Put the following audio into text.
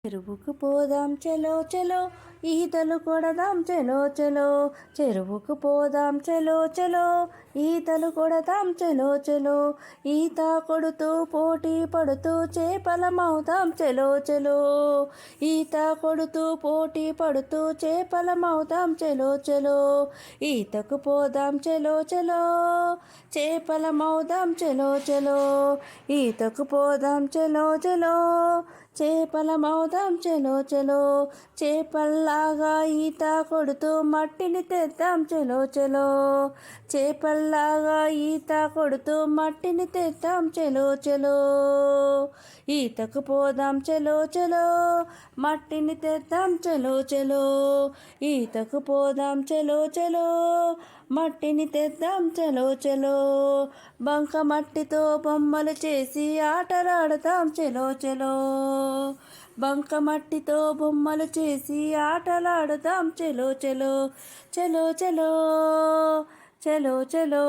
చెరువుకు పోదాం చెలో చెలో, ఈతలు కొడదాం చెలో చెలో. చెరువుకు పోదాం చెలో చెలో, ఈతలు కొడదాం చెలో చెలో. ఈత కొడుతూ పోటీ పడుతూ చేపలమవుదాం చెలో చెలో. ఈత కొడుతూ పోటీ పడుతూ చేపలమవుదాం చెలో చెలో. ఈతకు పోదాం చెలో చెలో, చేపలమవుదాం చెలో చెలో. ఈతకు పోదాం చెలో చెలో, చేపలమవుదాం చెలో చెలో. చేపల్లాగా ఈత కొడుతూ మట్టిని తెద్దాం చెలో చెలో. చేపల్లాగా ఈత కొడుతూ మట్టిని తెద్దాం చెలో చెలో. ఈతకు పోదాం చెలో చెలో, మట్టిని తెద్దాం చెలో చెలో. ఈతకు పోదాం చెలో చెలో, మట్టిని తెద్దాం చెలో చెలో. బంక మట్టితో బొమ్మలు చేసి ఆటలాడతాం చెలో చెలో. బంక మట్టితో బొమ్మలు చేసి ఆటలాడుతాం చెలో చెలో. చెలో చెలో, చెలో చెలో.